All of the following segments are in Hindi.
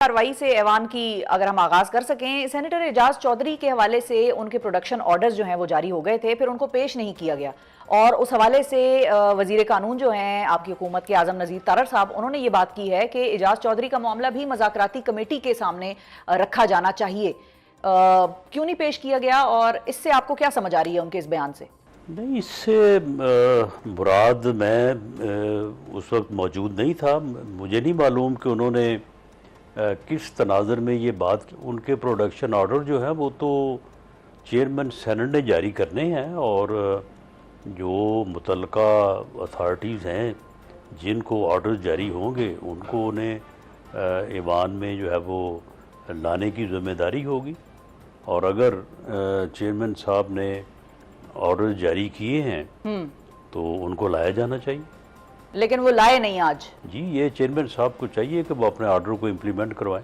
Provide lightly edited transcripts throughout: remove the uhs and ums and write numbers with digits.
कार्रवाई से ऐवान की अगर हम आगाज कर सकें, सेनेटर एजाज चौधरी के हवाले से उनके प्रोडक्शन ऑर्डर्स जो हैं वो जारी हो गए थे, फिर उनको पेश नहीं किया गया और उस हवाले से वजीर कानून जो हैं आपकी हुकूमत के आजम नज़ीर तारड़ साहब, उन्होंने ये बात की है कि एजाज चौधरी का मामला भी मुज़ाकराती कमेटी के सामने रखा जाना चाहिए। क्यों नहीं पेश किया गया और इससे आपको क्या समझ आ रही है उनके इस बयान से? नहीं, इससे मुराद मैं उस वक्त मौजूद नहीं था, मुझे नहीं मालूम कि उन्होंने किस तनाज़ुर में ये बात की। उनके प्रोडक्शन ऑर्डर जो है वो तो चेयरमैन सेनेट ने जारी करने हैं और जो मुतल्लिका अथॉरिटीज़ हैं जिनको ऑर्डर जारी होंगे उनको उन्हें ईवान में जो है वो लाने की ज़िम्मेदारी होगी। और अगर चेयरमैन साहब ने ऑर्डर जारी किए हैं तो उनको लाया जाना चाहिए। लेकिन वो लाए नहीं आज। जी, ये चेयरमैन साहब को चाहिए कि वो अपने ऑर्डर को इम्प्लीमेंट करवाएं।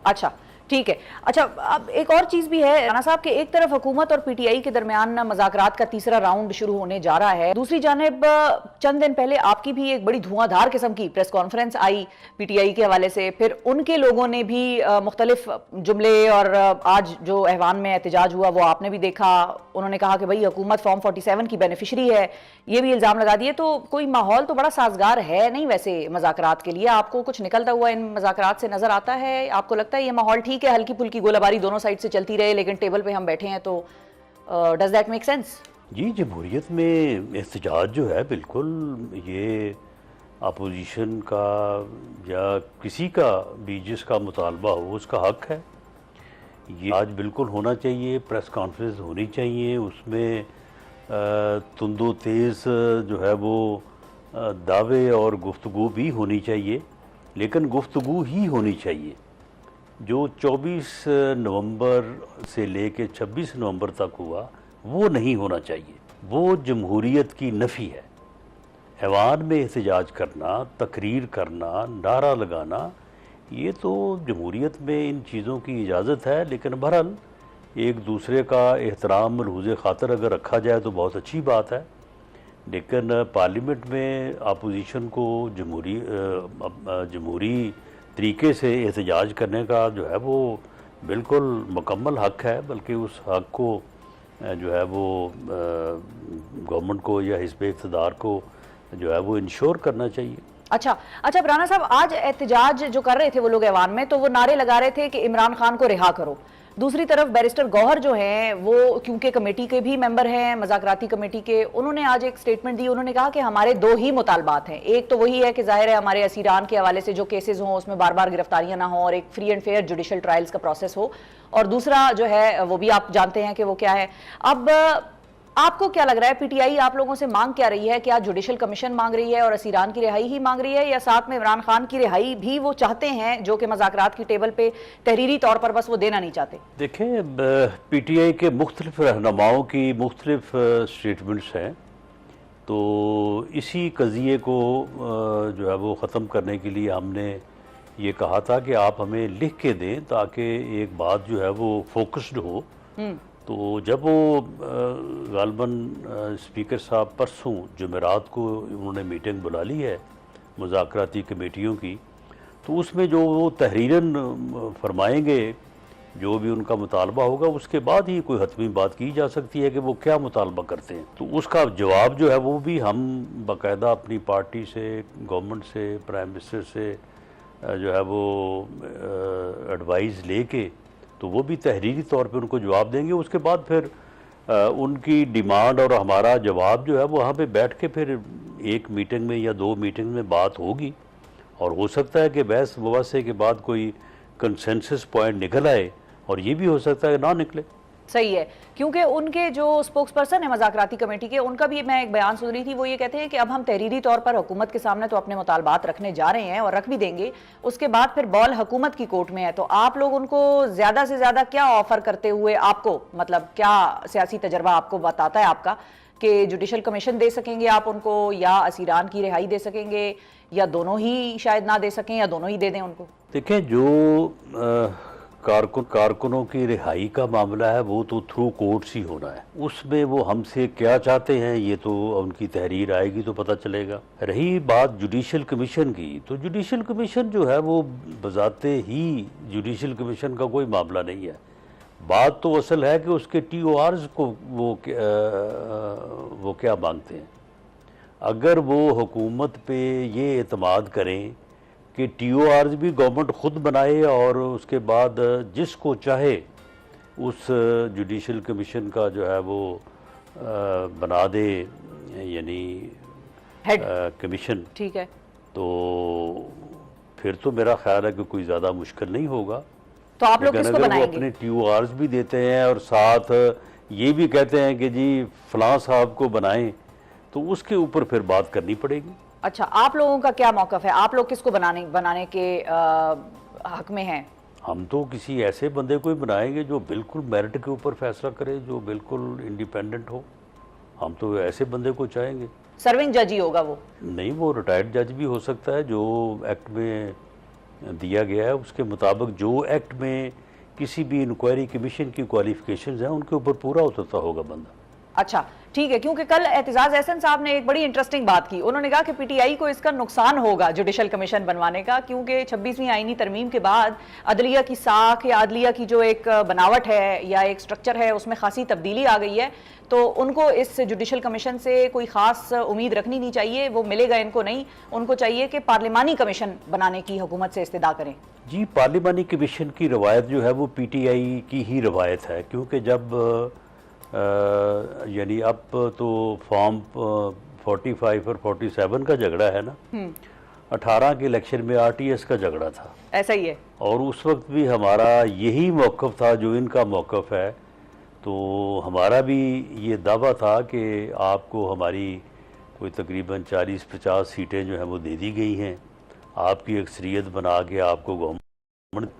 अच्छा, ठीक है। अच्छा, अब एक और चीज भी है राना साहब कि एक तरफ हुकूमत और पीटीआई के दरमियान मुज़ाकरात का तीसरा राउंड शुरू होने जा रहा है, दूसरी जानिब चंद दिन पहले आपकी भी एक बड़ी धुआंधार किस्म की प्रेस कॉन्फ्रेंस आई पीटीआई के हवाले से, फिर उनके लोगों ने भी मुख्तलिफ जुमले और आज जो ऐवान में एहतजाज हुआ वो आपने भी देखा। उन्होंने कहा कि भाई हुकूमत फॉर्म 47 की बेनिफिशरी है, ये भी इल्ज़ाम लगा दिए। तो कोई माहौल तो बड़ा साजगार है नहीं वैसे मुज़ाकरात के लिए, आपको कुछ निकलता हुआ इन मुज़ाकरात से नजर आता है? आपको लगता है ये माहौल ठीक है, हल्की फुल्की गोलाबारी दोनों साइड से चलती रहे लेकिन टेबल पे हम बैठे हैं, तो डज दैट मेक सेंस? जी, जमहूरियत में एहतजाज जो है बिल्कुल ये अपोजिशन का या किसी का भी जिसका मुतालबा हो उसका हक है, ये आज बिल्कुल होना चाहिए। प्रेस कॉन्फ्रेंस होनी चाहिए, उसमें तुंदो तेज़ जो है वो दावे और गुफ्तगू भी होनी चाहिए, लेकिन गुफ्तगू ही होनी चाहिए। जो 24 नवंबर से लेके 26 नवंबर तक हुआ वो नहीं होना चाहिए, वो जमहूरियत की नफ़ी है। ऐवान में एहतजाज करना, तकरीर करना, नारा लगाना, ये तो जमहूरियत में इन चीज़ों की इजाज़त है, लेकिन बहरहाल एक दूसरे का एहतराम मलहूज़ ख़ातर अगर रखा जाए तो बहुत अच्छी बात है। लेकिन पार्लियामेंट में अपोजिशन को जमहूरी तरीके से एहतजाज करने का जो है वो बिल्कुल मुकम्मल हक है, बल्कि उस हक को जो है वो गवर्नमेंट को या हिस्ब इक़्तिदार को जो है वो इंश्योर करना चाहिए। अच्छा, राना साहब, आज एहतजाज जो कर रहे थे वो लोग ऐवान में, तो वो नारे लगा रहे थे कि इमरान खान को रिहा करो। दूसरी तरफ बैरिस्टर गौहर जो हैं वो क्योंकि कमेटी के भी मेंबर हैं, मुज़ाकराती कमेटी के, उन्होंने आज एक स्टेटमेंट दी। उन्होंने कहा कि हमारे दो ही मुतालबात हैं, एक तो वही है कि जाहिर है हमारे असीरान के हवाले से जो केसेस हों उसमें बार बार गिरफ्तारियां ना हों और एक free and fair judicial trials का प्रोसेस हो, और दूसरा जो है वो भी आप जानते हैं कि वो क्या है। अब आपको क्या लग रहा है, पीटीआई आप लोगों से मांग क्या रही है? क्या जुडिशल कमीशन मांग रही है और असीरान की रिहाई ही मांग रही है, या साथ में इमरान खान की रिहाई भी वो चाहते हैं जो कि मुज़ाकरात की टेबल पे तहरीरी तौर पर बस वो देना नहीं चाहते? देखें, पीटीआई के मुख्तलिफ रहनुमाओं की मुख्तलिफ स्टेटमेंट्स हैं, तो इसी कज़िए को जो है वो ख़त्म करने के लिए हमने ये कहा था कि आप हमें लिख के दें ताकि एक बात जो है वो फोकस्ड हो। तो जब वो गालबन स्पीकर साहब परसों जुमेरात को उन्होंने मीटिंग बुला ली है मुज़ाकराती कमेटियों की, तो उसमें जो वो तहरीरन फरमाएंगे, जो भी उनका मुतालबा होगा, उसके बाद ही कोई हतमी बात की जा सकती है कि वो क्या मुतालबा करते हैं। तो उसका जवाब जो है वो भी हम बाकायदा अपनी पार्टी से, गवर्नमेंट से, प्राइम मिनिस्टर से जो है वो एडवाइस लेके तो वो भी तहरीरी तौर पे उनको जवाब देंगे। उसके बाद फिर उनकी डिमांड और हमारा जवाब जो है वो वहाँ पे बैठ के फिर एक मीटिंग में या दो मीटिंग में बात होगी, और हो सकता है कि बहस मुबासे के बाद कोई कंसेंसस पॉइंट निकल आए, और ये भी हो सकता है कि ना निकले। सही है, क्योंकि उनके जो स्पोक्स पर्सन है मुज़ाकराती कमेटी के, उनका भी मैं एक बयान सुन रही थी, वो ये कहते हैं कि अब हम तहरीरी तौर पर हुकूमत के सामने तो अपने मुतालबात रखने जा रहे हैं और रख भी देंगे, उसके बाद फिर बॉल हुकूमत की कोर्ट में है। तो आप लोग उनको ज़्यादा से ज़्यादा क्या ऑफर करते हुए, आपको मतलब क्या सियासी तजर्बा आपको बताता है आपका कि जुडिशल कमीशन दे सकेंगे आप उनको, या असीरान की रिहाई दे सकेंगे, या दोनों ही शायद ना दे सकें, या दोनों ही दे दें उनको? देखें, जो कारकुनों की रिहाई का मामला है वो तो थ्रू कोर्ट्स ही होना है। उसमें वो हमसे क्या चाहते हैं ये तो उनकी तहरीर आएगी तो पता चलेगा। रही बात जुडिशल कमीशन की, तो जुडिशल कमीशन जो है वो बजाते ही जुडिशल कमीशन का कोई मामला नहीं है। बात तो असल है कि उसके TORs को वो क्या मांगते हैं। अगर वो हुकूमत पे ये एतमाद करें कि TORs भी गवर्नमेंट ख़ुद बनाए और उसके बाद जिसको चाहे उस जुडिशल कमीशन का जो है वो बना दे, यानी हेड कमीशन, ठीक है, तो फिर तो मेरा ख्याल है कि कोई ज़्यादा मुश्किल नहीं होगा। तो आप लोग लेकिन किसको अगर वो बनाएंगे? अपने TORs भी देते हैं और साथ ये भी कहते हैं कि जी फलां साहब को बनाएं, तो उसके ऊपर फिर बात करनी पड़ेगी। अच्छा, आप लोगों का क्या मौकफ है? आप लोग किसको बनाने के हक में हैं? हम तो किसी ऐसे बंदे को ही बनाएंगे जो बिल्कुल मेरिट के ऊपर फैसला करे, जो बिल्कुल इंडिपेंडेंट हो। हम तो ऐसे बंदे को चाहेंगे। सर्विंग जज ही होगा वो? नहीं, वो रिटायर्ड जज भी हो सकता है। जो एक्ट में दिया गया है उसके मुताबिक, जो एक्ट में किसी भी इंक्वायरी कमीशन की क्वालिफिकेशंस हैं उनके ऊपर पूरा उतरता होगा बंदा। अच्छा ठीक है, क्योंकि कल एतजाज एहसन साहब ने एक बड़ी इंटरेस्टिंग बात की। उन्होंने कहा कि PTI को इसका नुकसान होगा जुडिशल कमीशन बनवाने का, क्योंकि 26वीं आईनी तरमीम के बाद अदलिया की साख या अदलिया की जो एक बनावट है या एक स्ट्रक्चर है उसमें खासी तब्दीली आ गई है। तो उनको इस जुडिशल कमीशन से कोई ख़ास उम्मीद रखनी नहीं चाहिए, वो मिलेगा इनको नहीं। उनको चाहिए कि पार्लिमानी कमीशन बनाने की हुकूमत से इस्तदा करें। जी, पार्लिमानी कमीशन की रवायत जो है वो PTI की ही रवायत है, क्योंकि जब यानी अब तो फॉर्म 45 और 47 का झगड़ा है ना, 18 के इलेक्शन में RTS का झगड़ा था, ऐसा ही है। और उस वक्त भी हमारा यही मौक़िफ़ था जो इनका मौक़िफ़ है। तो हमारा भी ये दावा था कि आपको हमारी कोई तकरीबन 40-50 सीटें जो हैं वो दे दी गई हैं, आपकी अक्सरियत बना के आपको गवर्नमेंट,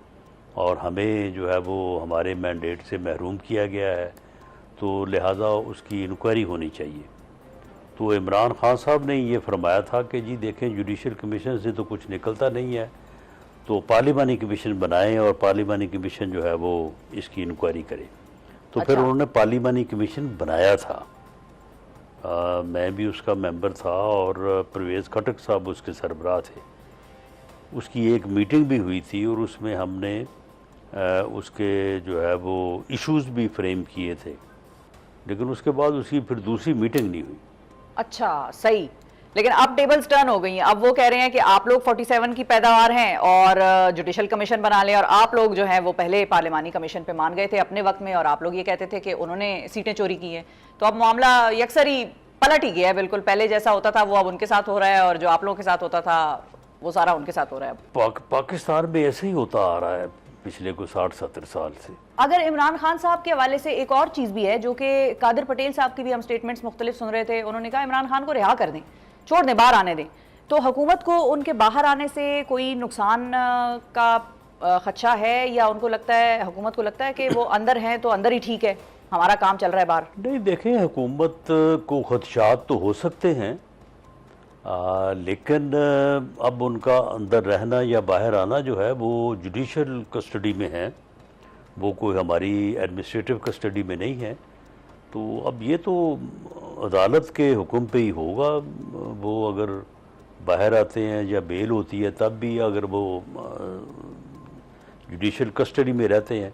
और हमें जो है वो हमारे मैंडेट से महरूम किया गया है, तो लिहाजा उसकी इंक्वायरी होनी चाहिए। तो इमरान खान साहब ने ये फरमाया था कि जी देखें, जुडिशल कमीशन से तो कुछ निकलता नहीं है, तो पार्लिमानी कमीशन बनाएं और पार्लिमानी कमीशन जो है वो इसकी इंक्वायरी करे। तो फिर उन्होंने पार्लिमानी कमीशन बनाया था। मैं भी उसका मेंबर था और परवेज़ खटक साहब उसके सरबराह थे। उसकी एक मीटिंग भी हुई थी और उसमें हमने उसके जो है वो इश्यूज़ भी फ्रेम किए थे, लेकिन उसके बाद उसकी फिर दूसरी मीटिंग नहीं हुई। अच्छा सही, लेकिन अब टेबल्स टर्न हो गई हैं। अब वो कह रहे हैं कि आप लोग 47 की पैदावार हैं और जुडिशल कमीशन बना लें, और आप लोग जो हैं वो पहले पार्लिमानी कमीशन पे मान गए थे अपने वक्त में, और आप लोग ये कहते थे कि उन्होंने सीटें चोरी की हैं। तो अब मामला यकसर ही पलट ही गया है, बिल्कुल पहले जैसा होता था वो अब उनके साथ हो रहा है, और जो आप लोगों के साथ होता था वो सारा उनके साथ हो रहा है। पाकिस्तान में ऐसे ही होता आ रहा है पिछले को 60-70 साल से। अगर इमरान खान साहब के हवाले से एक और चीज़ भी है, जो कि कादिर पटेल साहब की भी हम स्टेटमेंट्स मुख्तलिफ सुन रहे थे। उन्होंने कहा इमरान खान को रिहा कर दें, छोड़ दें, बाहर आने दें। तो हुकूमत को उनके बाहर आने से कोई नुकसान का खदशा है, या उनको लगता है, हुकूमत को लगता है कि वो अंदर हैं तो अंदर ही ठीक है, हमारा काम चल रहा है बाहर? नहीं, देखें, हुकूमत को खदशात तो हो सकते हैं, लेकिन अब उनका अंदर रहना या बाहर आना जो है वो जुडिशल कस्टडी में है, वो कोई हमारी एडमिनिस्ट्रेटिव कस्टडी में नहीं है। तो अब ये तो अदालत के हुक्म पे ही होगा। वो अगर बाहर आते हैं या बेल होती है तब भी अगर वो जुडिशल कस्टडी में रहते हैं,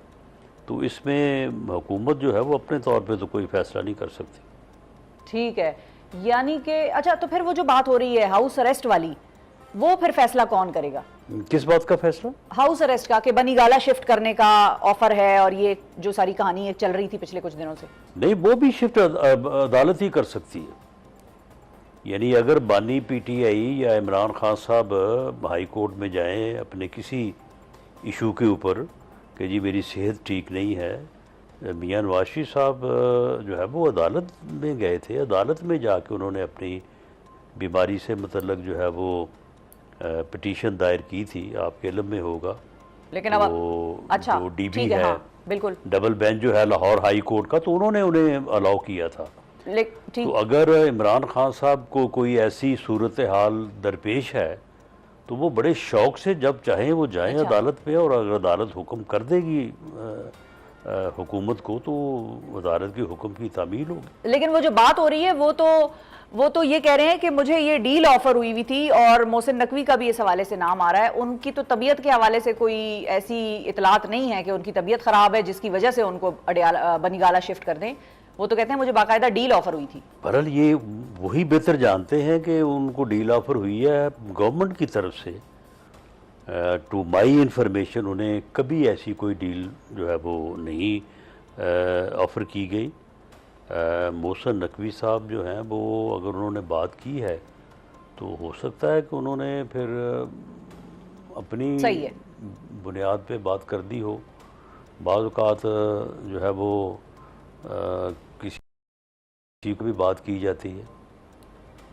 तो इसमें हुकूमत जो है वो अपने तौर पे तो कोई फैसला नहीं कर सकती। ठीक है, यानी कि अच्छा, तो फिर वो जो बात हो रही है हाउस अरेस्ट वाली, वो फिर फैसला कौन करेगा? किस बात का फैसला? हाउस अरेस्ट का, कि बनीगाला शिफ्ट करने का ऑफर है, और ये जो सारी कहानी एक चल रही थी पिछले कुछ दिनों से। नहीं, वो भी शिफ्ट अदालत ही कर सकती है। यानी अगर बानी PTI या इमरान खान साहब हाई कोर्ट में जाएं अपने किसी इशू के ऊपर कि जी मेरी सेहत ठीक नहीं है, मियां नवाज शरीफ साहब जो है वो अदालत में गए थे, अदालत में जाके उन्होंने अपनी बीमारी से मतलब जो है वो पिटीशन दायर की थी, आपके इल्म में होगा। लेकिन अब अच्छा जो DB है, है, हाँ, बिल्कुल डबल बेंच जो है लाहौर हाई कोर्ट का, तो उन्होंने उन्हें अलाउ किया था। तो अगर इमरान खान साहब को कोई ऐसी सूरत हाल दरपेश है तो वो बड़े शौक से जब चाहें वो जाएं अच्छा। अदालत पे, और अगर अदालत हुक्म कर देगी हुकूमत को, तो अदालत के हुक्म की तामील होगी। लेकिन वो जो बात हो रही है वो तो ये कह रहे हैं कि मुझे ये डील ऑफर हुई हुई थी, और मोहसिन नकवी का भी इस हवाले से नाम आ रहा है। उनकी तो तबीयत के हवाले से कोई ऐसी इतलात नहीं है कि उनकी तबीयत खराब है जिसकी वजह से उनको बनीगाला शिफ्ट कर दें। वो तो कहते हैं मुझे बाकायदा डील ऑफर हुई थी। बहरहाल ये वही बेहतर जानते हैं कि उनको डील ऑफर हुई है गवर्नमेंट की तरफ से। टू माई इंफॉर्मेशन उन्हें कभी ऐसी कोई डील जो है वो नहीं ऑफ़र की गई। मोहसिन नकवी साहब जो हैं वो अगर उन्होंने बात की है तो हो सकता है कि उन्होंने फिर अपनी सही है। बुनियाद पे बात कर दी हो। बाज़ औक़ात जो है वो किसी को भी बात की जाती है।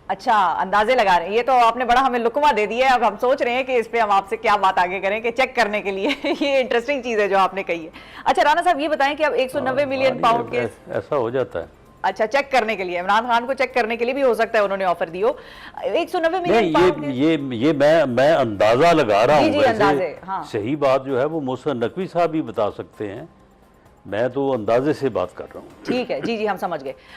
अच्छा, अंदाजे लगा रहे हैं। ये तो आपने बड़ा हमें लुकमा दे दिया है। अब हम सोच रहे हैं कि इस पे हम आपसे क्या बात आगे करें कि चेक करने के लिए ये इंटरेस्टिंग चीज़ है जो आपने कही है। अच्छा राना साहब, ये बताएं कि अब 190 मिलियन पाउंड के ऐसा हो जाता है। अच्छा, चेक करने के लिए, इमरान खान को चेक करने के लिए भी हो सकता है उन्होंने ऑफर दी हो 190 मिलियन पाउंड के। ये मैं अंदाजा लगा रहा हूँ। जी, अंदाजे, हाँ। सही बात जो है वो मोहसिन नकवी साहब ही बता सकते हैं, मैं तो अंदाजे से बात कर रहा हूँ। ठीक है, जी हम समझ गए।